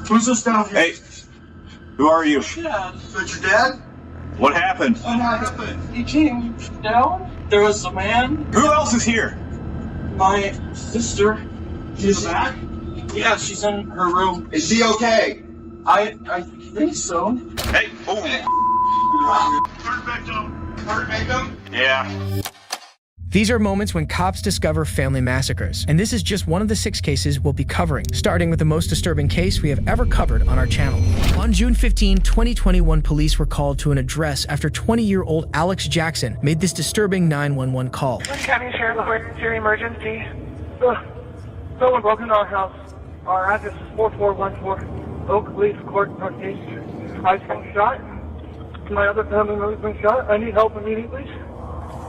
Who's this down here? Hey, who are you? Dad. Is that your dad? What happened? What happened? He came down. There was a man. Who else is here? My sister. She's back? Yeah, she's in her room. Is she okay? I think so. Hey, oh. Third victim. Third victim? Yeah. These are moments when cops discover family massacres, and this is just one of the 6 cases we'll be covering, starting with the most disturbing case we have ever covered on our channel. On June 15, 2021, police were called to an address after 20-year-old Alex Jackson made this disturbing 911 call. County Sheriff, where's your emergency? Someone broke into our house. Our address is 4414 Oak Leaf Court, Northeast. I've been shot. My other family member's been shot. I need help immediately.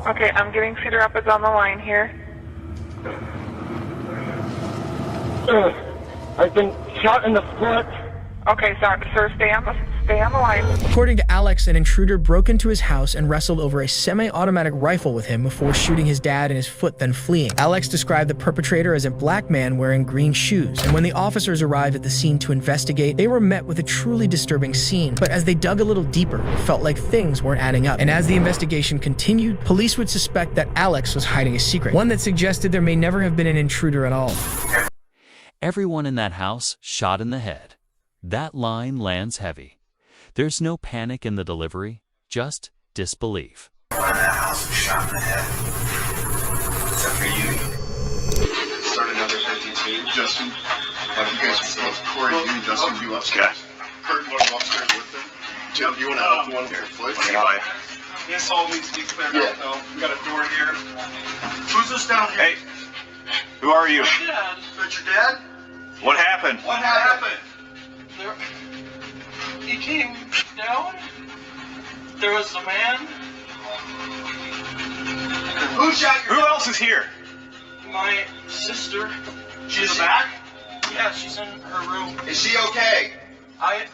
Okay, I'm getting Cedar Rapids on the line here. I've been shot in the foot. Okay, sorry, sir, stay on the line. According to Alex, an intruder broke into his house and wrestled over a semi-automatic rifle with him before shooting his dad in his foot, then fleeing. Alex described the perpetrator as a black man wearing green shoes, and when the officers arrived at the scene to investigate, they were met with a truly disturbing scene. But as they dug a little deeper, it felt like things weren't adding up. And as the investigation continued, police would suspect that Alex was hiding a secret, one that suggested there may never have been an intruder at all. Everyone in that house shot in the head. That line lands heavy. There's no panic in the delivery, just disbelief. Everyone in that house was shot in the head. Except for you. Start another 52. Justin. You guys are both Corey, you and Justin, you upstairs. Kurt, you want to go upstairs with them? Jim, do you want to help the one with your foot? This all needs to be cleared out, though. We got a door here. Who's this down here? Hey, who are you? Dad. Is that your dad? What happened? What happened? He came down. There was a man. Who shot your Who else is here? My sister. She's back? Yeah, she's in her room. Is she okay? I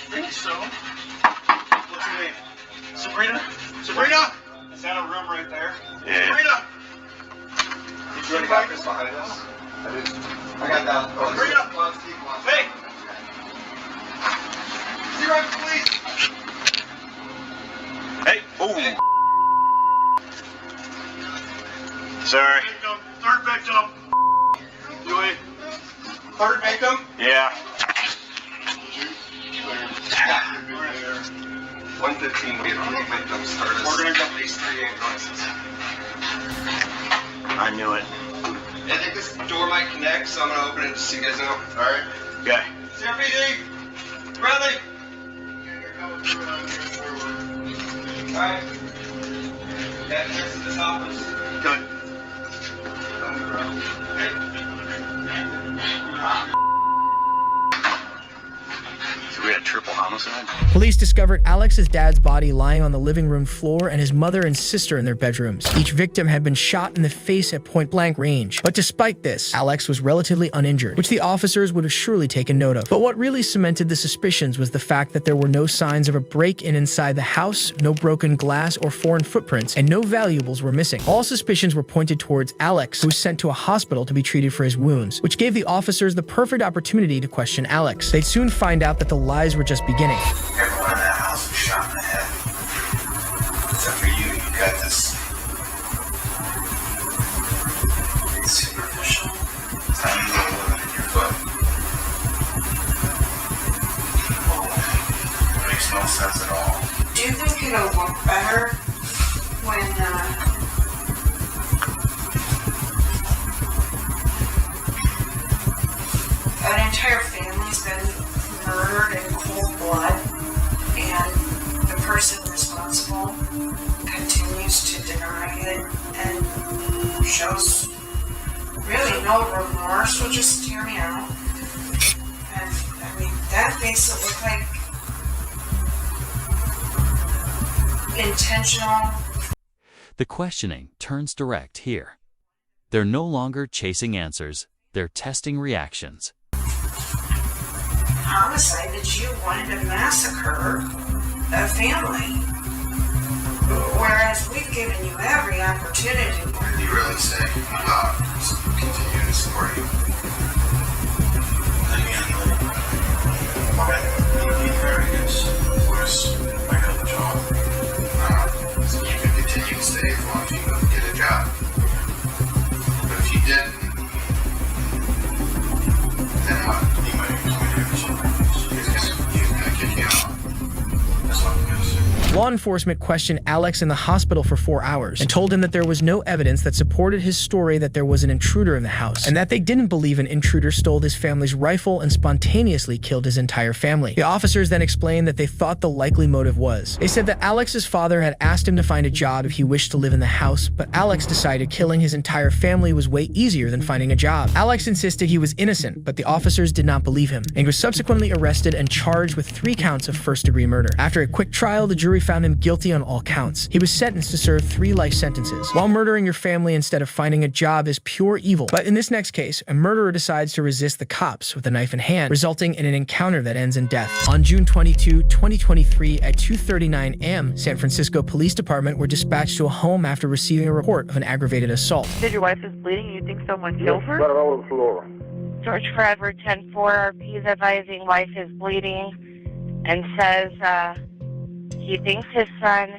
think so. What's her name? Sabrina? Sabrina? Is that a room right there? Yeah. Sabrina! Did you already got this behind us? I did. I got that. Oh, Sabrina! Hey! Zero, please! Hey, oh. Sorry. Third victim. Dewey. Third victim? Yeah. 115, we had 3 victims. We're going to get at least 3 ambulances. I knew it. I think this door might connect, so I'm going to open it just so you guys know. Alright. Okay. CRPD! Bradley! Alright. That next to this office. Good. So we had triple homicide? Police discovered Alex's dad's body lying on the living room floor and his mother and sister in their bedrooms. Each victim had been shot in the face at point-blank range. But despite this, Alex was relatively uninjured, which the officers would have surely taken note of. But what really cemented the suspicions was the fact that there were no signs of a break-in inside the house, no broken glass or foreign footprints, and no valuables were missing. All suspicions were pointed towards Alex, who was sent to a hospital to be treated for his wounds, which gave the officers the perfect opportunity to question Alex. They'd soon find out that the lies were just beginning. Everyone in that house was shot in the head. Except for you, you got this superficial, tiny little wound in your foot. It makes no sense at all. Do you think it'll look better when an entire family's been murdered in cold blood and the person responsible continues to deny it and shows really no remorse? Will just hear me out. And I mean, that makes it look like intentional. The questioning turns direct here. They're no longer chasing answers, they're testing reactions. Homicide that you wanted to massacre a family. Whereas we've given you every opportunity. What did you really say about continuing to support you? Law enforcement questioned Alex in the hospital for 4 hours and told him that there was no evidence that supported his story that there was an intruder in the house, and that they didn't believe an intruder stole his family's rifle and spontaneously killed his entire family. The officers then explained that they thought the likely motive was. They said that Alex's father had asked him to find a job if he wished to live in the house, but Alex decided killing his entire family was way easier than finding a job. Alex insisted he was innocent, but the officers did not believe him, and was subsequently arrested and charged with 3 counts of first-degree murder. After a quick trial, the jury found him guilty on all counts. He was sentenced to serve 3 life sentences. While murdering your family instead of finding a job is pure evil, but in this next case, a murderer decides to resist the cops with a knife in hand, resulting in an encounter that ends in death. On June 22, 2023, at 2:39 a.m., San Francisco Police Department were dispatched to a home after receiving a report of an aggravated assault. Said your wife is bleeding. You think someone killed her? Got her over the floor. George Forever 10-4 RP is advising wife is bleeding and says he thinks his son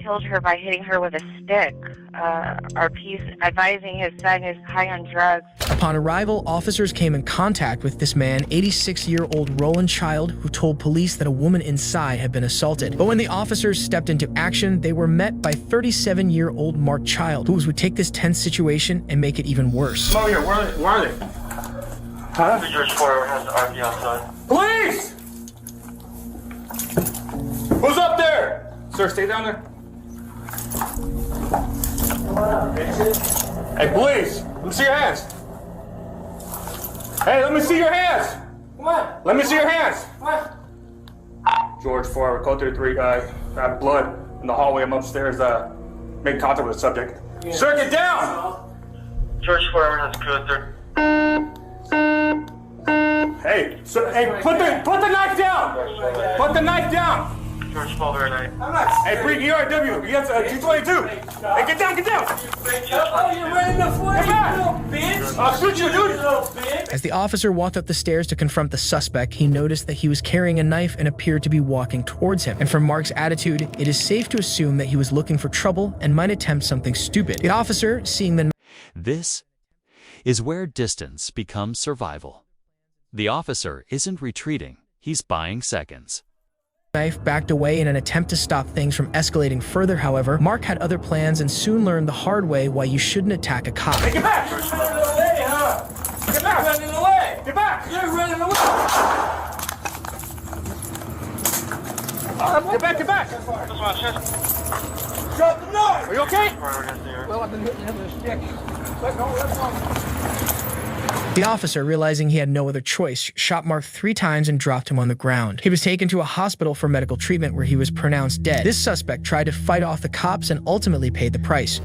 killed her by hitting her with a stick. RP's advising his son is high on drugs. Upon arrival, officers came in contact with this man, 86-year-old Roland Child, who told police that a woman inside had been assaulted. But when the officers stepped into action, they were met by 37-year-old Mark Child, who would take this tense situation and make it even worse. Come over here. Where are they? Huh? George Forever has the RP outside. Police! Who's up there? Sir, stay down there. Hey, police! Let me see your hands. Hey, let me see your hands. Come on. Let me see your hands. Come on. George Forever, code 33 guy. Got blood in the hallway. I'm upstairs. Made contact with the subject. Yeah. Sir, get down. George Forever has code 30. Hey, sir, hey, put the knife down. Put the knife down. George Forever and I. Hey, bring ERW. You got 222. Hey, get down, get down. Oh, you're ready to fight, you little bitch. I'll shoot you, dude. As the officer walked up the stairs to confront the suspect, he noticed that he was carrying a knife and appeared to be walking towards him. And from Mark's attitude, it is safe to assume that he was looking for trouble and might attempt something stupid. The officer, seeing the This is where distance becomes survival. The officer isn't retreating, he's buying seconds. knife, backed away in an attempt to stop things from escalating further. However, Mark had other plans and soon learned the hard way why you shouldn't attack a cop. Hey, get back! You're running away, huh? Get back! You're running away! Get back! You're running away! Get back, get back! Drop the knife! Are you okay? Well, I've been hitting him with a stick. Let go. The officer, realizing he had no other choice, shot Mark 3 times and dropped him on the ground. He was taken to a hospital for medical treatment where he was pronounced dead. This suspect tried to fight off the cops and ultimately paid the price.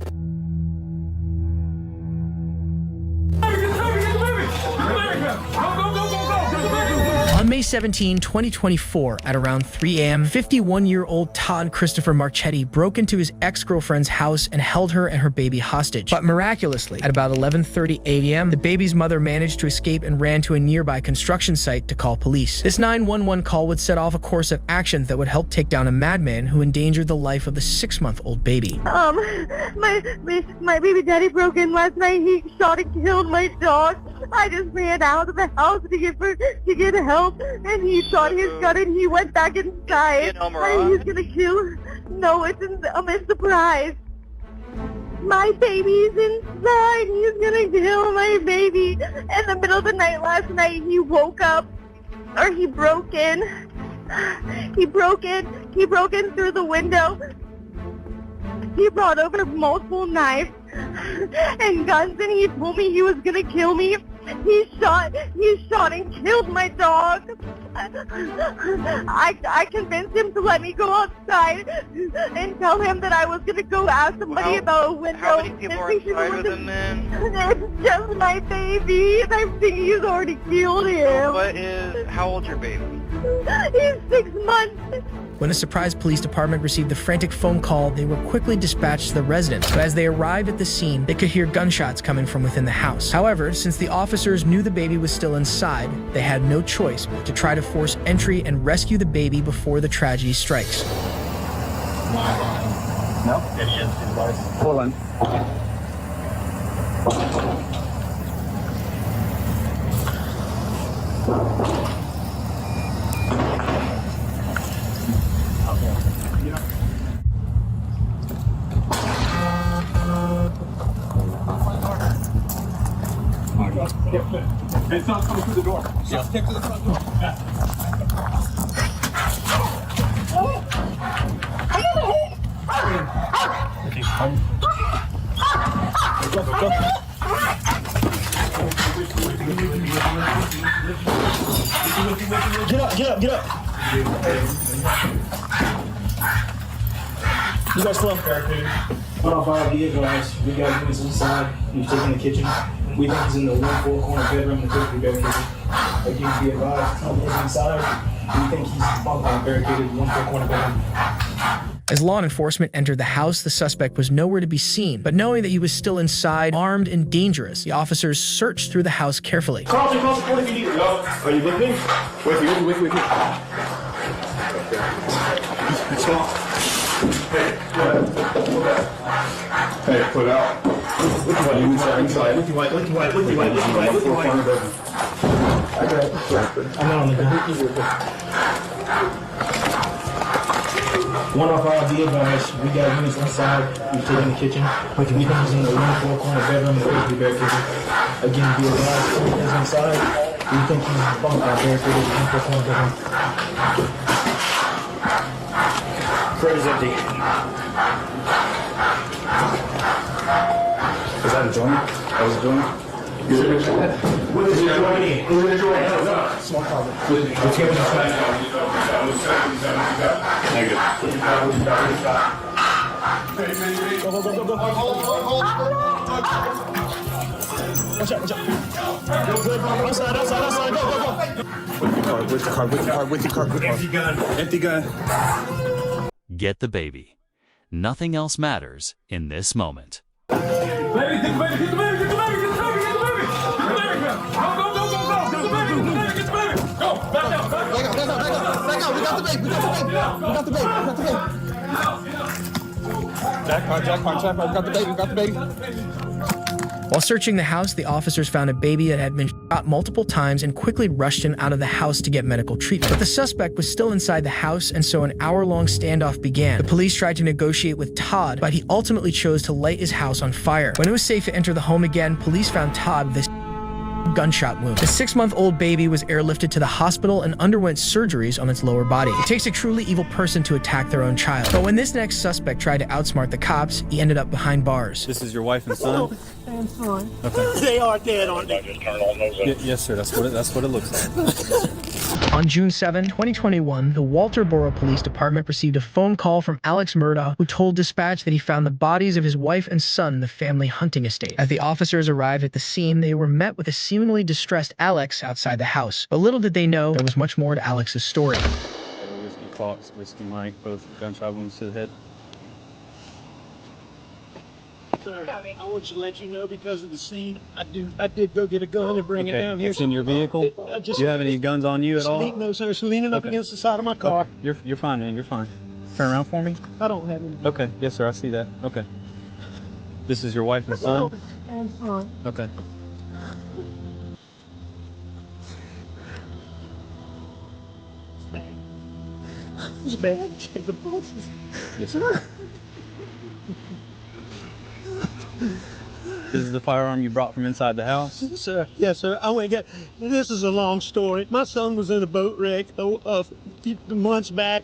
On May 17, 2024, at around 3 a.m., 51-year-old Todd Christopher Marchetti broke into his ex-girlfriend's house and held her and her baby hostage. But miraculously, at about 11:30 a.m., the baby's mother managed to escape and ran to a nearby construction site to call police. This 911 call would set off a course of action that would help take down a madman who endangered the life of the 6-month-old baby. My baby daddy broke in last night. He shot and killed my dog. I just ran out of the house to get help, and he shot his gun and he went back inside. And he's gonna kill. No, it's a surprise. My baby's inside. He's gonna kill my baby. In the middle of the night last night, he woke up, or he broke in. He broke in through the window. He brought over multiple knives and guns, and he told me he was gonna kill me. He shot and killed my dog. I convinced him to let me go outside and tell him that I was gonna go ask somebody about a window. How many people are inside with him, man? It's just my baby, and I think he's already killed him. How old's your baby? He's 6 months. When the surprise police department received the frantic phone call, they were quickly dispatched to the residence. But as they arrived at the scene, they could hear gunshots coming from within the house. However, since the officers knew the baby was still inside, they had no choice but to try to force entry and rescue the baby before the tragedy strikes. No? Hold on. It's not coming through the door. Yeah. Take to the front door. Get up. You guys slow. Be advised, we got units inside. He's taking the kitchen. We think he's in the 1-4 corner bedroom and the 3-bedroom kitchen. Again, be advised, he's inside. We think he's barricaded 1-4 corner bedroom. As law enforcement entered the house, the suspect was nowhere to be seen. But knowing that he was still inside, armed and dangerous, the officers searched through the house carefully. Carlton, if you need to go. Are you with me? With me. Hey, put out. Inside. Licky white. I got it. I'm not on the gun. 105, be advised, we got units inside. We've taken the kitchen. We think he's in the 1-4 corner bedroom and the 3-bedroom kitchen. Again, be advised, he's inside. We think he's barricaded in the 1-4 corner bedroom. Crate is empty. Is that a joint? That was a joint? What is it joint? Small closet. Let's get it. Negative. Go. Watch out. Good. Outside. Go. With your car. Empty gun. Get the baby. Nothing else matters in this moment. Baby, get the baby. Go, back out. We got the baby. Jack car. We got the baby. While searching the house, the officers found a baby that had been shot multiple times and quickly rushed him out of the house to get medical treatment. But the suspect was still inside the house, and so an hour-long standoff began. The police tried to negotiate with Todd, but he ultimately chose to light his house on fire. When it was safe to enter the home again, police found Todd with a gunshot wound. The 6-month-old baby was airlifted to the hospital and underwent surgeries on its lower body. It takes a truly evil person to attack their own child. But when this next suspect tried to outsmart the cops, he ended up behind bars. This is your wife and son? And son. Okay. They are dead, aren't they? Yes, sir. That's what it looks like. On June 7, 2021, the Walterboro Police Department received a phone call from Alex Murdaugh, who told dispatch that he found the bodies of his wife and son in the family hunting estate. As the officers arrived at the scene, they were met with a seemingly distressed Alex outside the house. But little did they know, there was much more to Alex's story. Whiskey Fox, Whiskey Mike, both gunshot wounds to the head. Sir, I want to let you know because of the scene, I did go get a gun and bring it down here. It's in your vehicle? Do you have any guns on you at all? No, sir. It's leaning up against the side of my car. You're fine, man. You're fine. Turn around for me. I don't have any. Okay. Yes, sir. I see that. Okay. This is your wife and son? And son. Okay. It's bad. The bosses. Yes, sir. This is the firearm you brought from inside the house? Sir, yes, sir. I went and got. This is a long story. My son was in a boat wreck months back.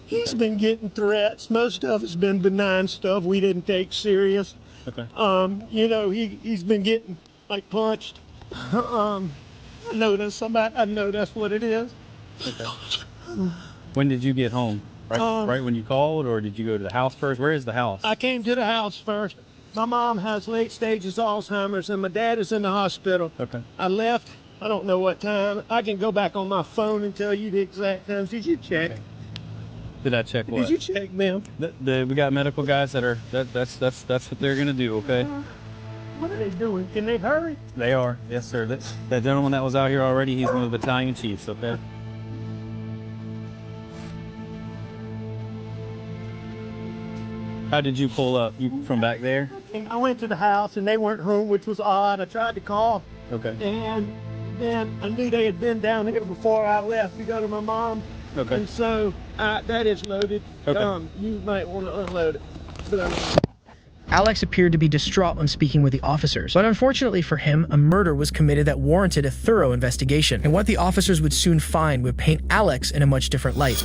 He's been getting threats. Most of it's been benign stuff we didn't take serious. Okay. He's been getting like punched. I know that's what it is. Okay. When did you get home? Right when you called, or did you go to the house first? Where is the house? I came to the house first. My mom has late stages Alzheimer's, and my dad is in the hospital. Okay. I left. I don't know what time. I can go back on my phone and tell you the exact times. Did you check? Okay. Did I check what? Did you check, ma'am? We got medical guys that are that's what they're gonna do. Okay. What are they doing? Can they hurry? They are. Yes, sir. That gentleman that was out here already, he's one of the battalion chiefs. Okay. How did you pull up? You from back there? I went to the house and they weren't home, which was odd. I tried to call. Okay. And then I knew they had been down here before I left to go to my mom. Okay. And so that is loaded. Okay. You might want to unload it. But Alex appeared to be distraught when speaking with the officers, but unfortunately for him, a murder was committed that warranted a thorough investigation, and what the officers would soon find would paint Alex in a much different light.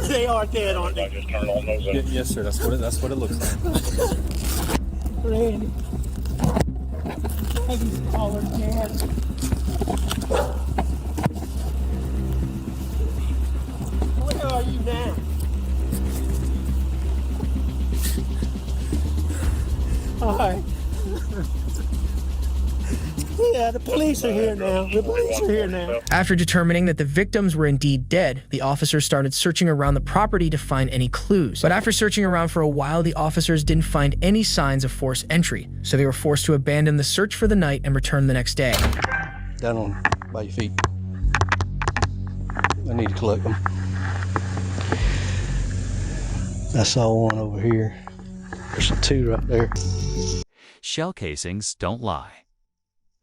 They are dead, aren't they? Just turn on those. Yes, sir. That's what it looks like. Randy. I can call her Dad. Where are you now? All right. Yeah, the police are here now. The police are here now. After determining that the victims were indeed dead, the officers started searching around the property to find any clues. But after searching around for a while, the officers didn't find any signs of forced entry, so they were forced to abandon the search for the night and return the next day. Down on by your feet. I need to collect them. I saw one over here. There's two right there. Shell casings don't lie.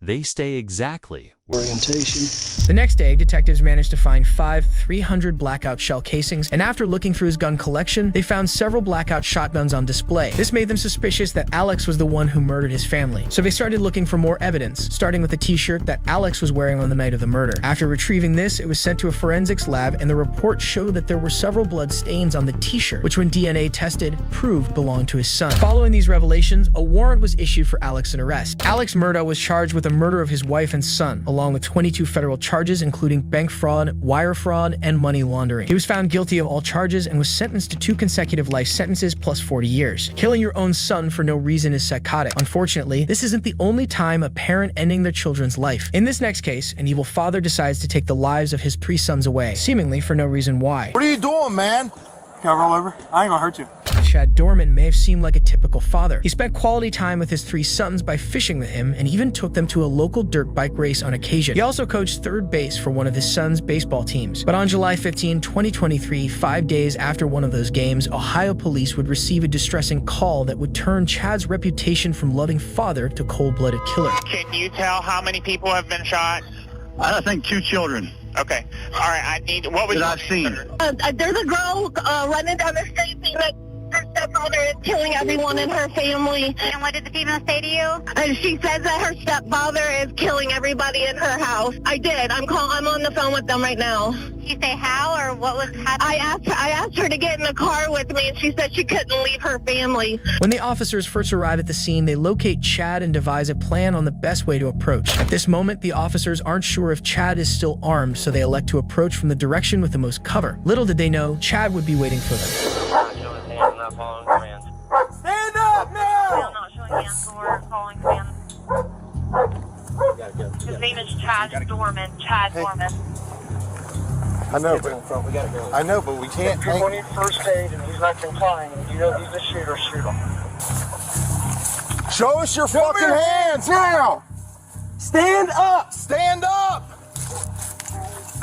They stay exactly where orientation. The next day, detectives managed to find 5 300 blackout shell casings, and after looking through his gun collection, they found several blackout shotguns on display. This made them suspicious that Alex was the one who murdered his family, so they started looking for more evidence, starting with the t-shirt that Alex was wearing on the night of the murder. After retrieving this, it was sent to a forensics lab, and the report showed that there were several blood stains on the t-shirt, which when DNA tested, proved belonged to his son. Following these revelations, a warrant was issued for Alex's arrest. Alex Murdaugh was charged with the murder of his wife and son, along with 22 federal charges, including bank fraud, wire fraud, and money laundering. He was found guilty of all charges and was sentenced to 2 consecutive life sentences plus 40 years. Killing your own son for no reason is psychotic. Unfortunately, this isn't the only time a parent ending their children's life. In this next case, an evil father decides to take the lives of his 3 sons away, seemingly for no reason why. What are you doing, man? Can I roll over? I ain't gonna hurt you. Chad Dorman may have seemed like a typical father. He spent quality time with his 3 sons by fishing with him and even took them to a local dirt bike race on occasion. He also coached third base for one of his sons' baseball teams. But on July 15, 2023, 5 days after one of those games, Ohio police would receive a distressing call that would turn Chad's reputation from loving father to cold-blooded killer. Can you tell how many people have been shot? I think 2 children. Okay. All right. I need. What was I've seen? There's a girl running down the street saying that her stepfather is killing everyone in her family. And what did the female say to you? And she says that her stepfather is killing everybody in her house. I did. I'm on the phone with them right now. Did she say how or what was happening? I asked her to get in the car with me, and she said she couldn't leave her family. When the officers first arrive at the scene, they locate Chad and devise a plan on the best way to approach. At this moment, the officers aren't sure if Chad is still armed, so they elect to approach from the direction with the most cover. Little did they know, Chad would be waiting for them. Stand up now! I'm not showing hands, so we're calling command. His name is Chad Dorman. Chad Dorman. I know, but we can't. If you're on first aid and he's not complying, and you know he's a shooter, shoot him. Show us your fucking hands now! Stand up! Stand up!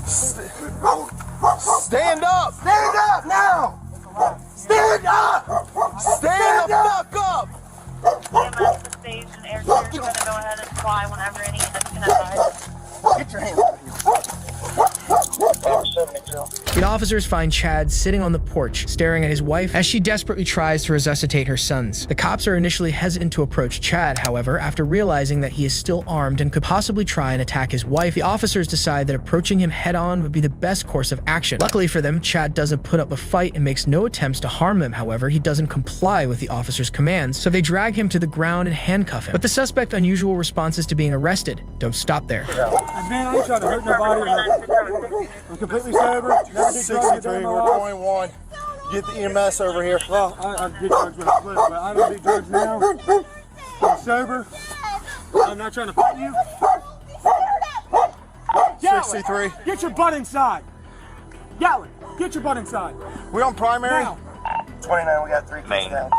Stand up! Stand up now! Stand up! Stand the fuck up! EMS, the stage, and air carriers are going to go ahead and fly whenever any units can advise. Get your hands up here. The officers find Chad sitting on the porch, staring at his wife as she desperately tries to resuscitate her sons. The cops are initially hesitant to approach Chad, however, after realizing that he is still armed and could possibly try and attack his wife, the officers decide that approaching him head-on would be the best course of action. Luckily for them, Chad doesn't put up a fight and makes no attempts to harm them. However, he doesn't comply with the officers' commands, so they drag him to the ground and handcuff him. But the suspect's unusual responses to being arrested don't stop there. Man, I ain't trying to hurt nobody. I'm completely sober. 63, we're 21. Get the EMS over here. Well, I did drugs with a flip, but I don't do drugs now. I'm sober. I'm not trying to fight you. 63. Get your butt inside. Yellen, get your butt inside. We on primary? Now. 29, we got 3 kids down.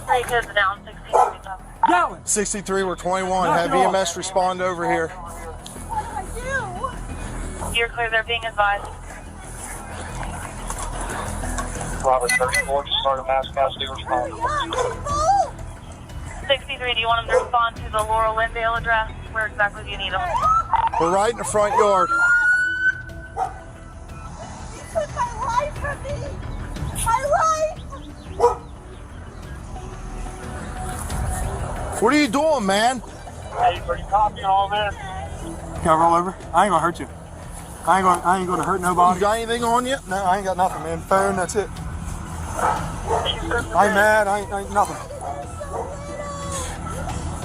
3 kids down, 16 down. Yellen. 63, we're 21. Have EMS respond over here. You're clear, they're being advised. Robert 34, just started mass custody response. 63, do you want them to respond to the Laurel Lindale address? Where exactly do you need them? We're right in the front yard. You took my life from me. My life. What are you doing, man? Hey, are you copying all this? Can I roll over? I ain't gonna hurt you. I ain't gonna hurt nobody. You got anything on you? No, I ain't got nothing, man. Phone, that's it. I ain't mad, I ain't nothing.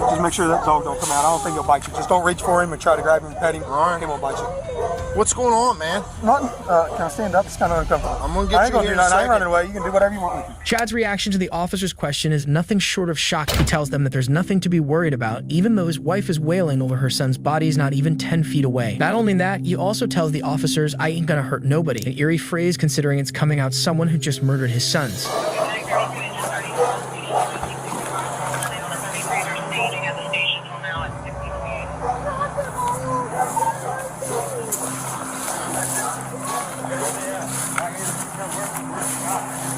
Just make sure that dog don't come out. I don't think he'll bite you. Just don't reach for him and try to grab him and pet him. All right. He won't bite you. What's going on, man? Nothing. Can I stand up? It's kind of uncomfortable. I'm gonna get you here in a second. I ain't running away. You can do whatever you want with me. Chad's reaction to the officer's question is nothing short of shocking. He tells them that there's nothing to be worried about, even though his wife is wailing over her son's body is not even 10 feet away. Not only that, he also tells the officers, "I ain't gonna hurt nobody," an eerie phrase considering it's coming out someone who just murdered his sons.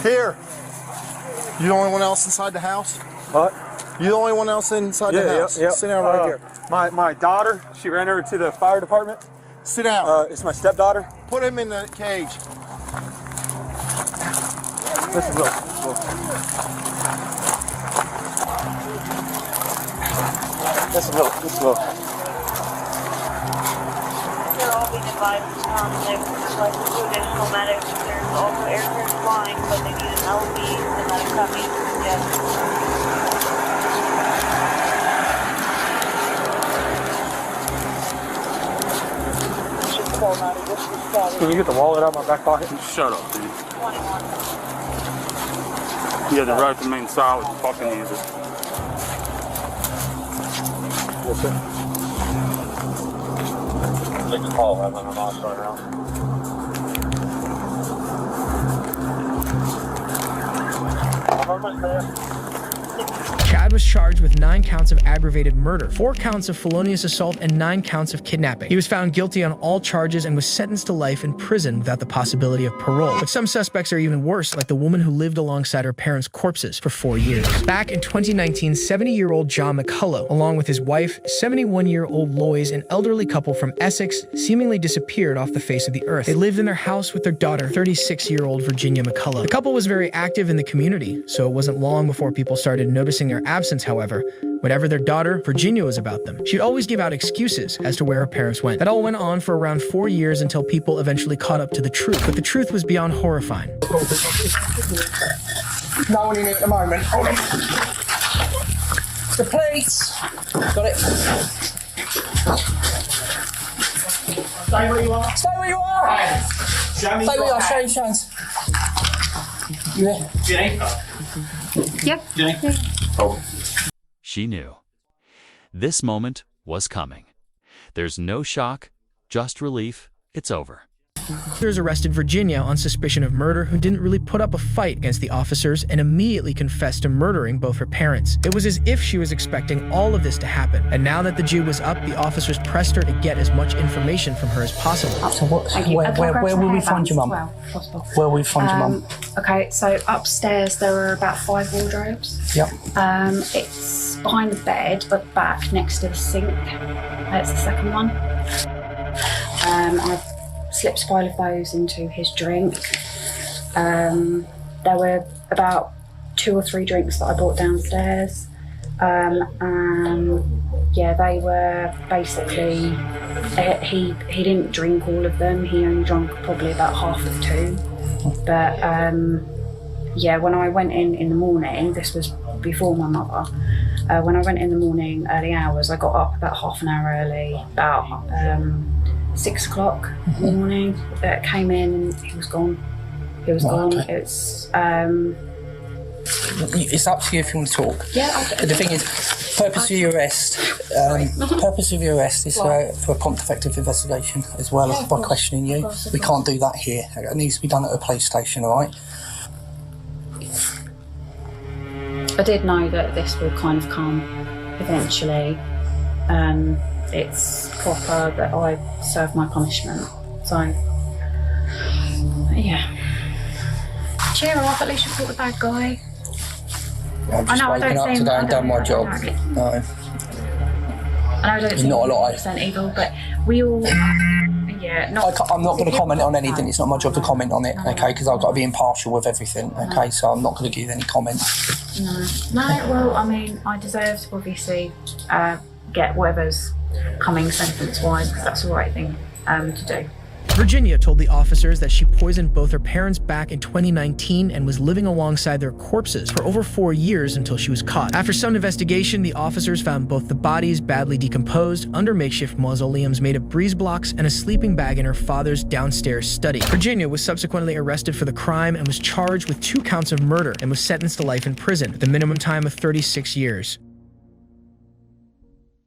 Here. You the only one else inside the house? What? You the only one else inside the house? Yeah. Sit down right here. My daughter, she ran over to the fire department. Sit down. It's my stepdaughter. Put him in the cage. This is Will. This is Will. They're all being advised to come. They've requested 2 additional medics. There's also aircraft flying, but they need an LV and not a copy. Yes. Can you get the wallet out of my back pocket? Shut up, dude. 21. You had the right to remain silent. Fucking use it. Yes, sir. Take the call. I'm on the boss right now. I'm almost there. Chad was charged with 9 counts of aggravated murder, 4 counts of felonious assault, and 9 counts of kidnapping. He was found guilty on all charges and was sentenced to life in prison without the possibility of parole. But some suspects are even worse, like the woman who lived alongside her parents' corpses for 4 years. Back in 2019, 70-year-old John McCullough, along with his wife, 71-year-old Lois, an elderly couple from Essex, seemingly disappeared off the face of the earth. They lived in their house with their daughter, 36-year-old Virginia McCullough. The couple was very active in the community, so it wasn't long before people started noticing their absence. However, whenever their daughter, Virginia, was about them, she'd always give out excuses as to where her parents went. That all went on for around 4 years until people eventually caught up to the truth. But the truth was beyond horrifying. No one in here at the moment. Hold on. The police. Got it. Stay where you are. Stay where you are. Show me. Stay where you are. Show your hands. You there? Jenny? Yep. Jenny? Oh. She knew. This moment was coming. There's no shock, just relief. It's over. Officers arrested Virginia on suspicion of murder, who didn't really put up a fight against the officers and immediately confessed to murdering both her parents. It was as if she was expecting all of this to happen. And now that the Jew was up, the officers pressed her to get as much information from her as possible. So where will we find your mum? Where will we find your mum? Okay, so upstairs there are about 5 wardrobes. Yep. It's behind the bed, but back next to the sink. That's the second one. I slipped 5 of those into his drink. There were about 2 or 3 drinks that I brought downstairs. Yeah, they were basically, he didn't drink all of them. He only drank probably about half of 2. But yeah, when I went in the morning, this was before my mother. When I went in the morning, early hours, I got up about half an hour early, about 6 o'clock in the morning. Came in and he was gone. He was gone. Okay. It's up to you if you want to talk. Yeah. But the thing is, purpose of your arrest. Purpose of your arrest is for a prompt, effective investigation, as well as by questioning you. We can't do that here. It needs to be done at a police station, all right? I did know that this would kind of come eventually. It's proper that I serve my punishment. So, yeah. Cheer up, at least you caught the bad guy. I'm just waking up today and done my job. No. I know I don't seem 100% evil, but we all, yeah, Yeah, I'm not going to comment on anything. It's not my job to comment on it, okay? Because I've got to be impartial with everything, okay? So I'm not going to give any comment. No, well, I mean, I deserve to obviously get whatever's coming sentence-wise, because that's the right thing to do. Virginia told the officers that she poisoned both her parents back in 2019 and was living alongside their corpses for over 4 years until she was caught. After some investigation, the officers found both the bodies badly decomposed under makeshift mausoleums made of breeze blocks and a sleeping bag in her father's downstairs study. Virginia was subsequently arrested for the crime and was charged with 2 counts of murder and was sentenced to life in prison with a minimum time of 36 years.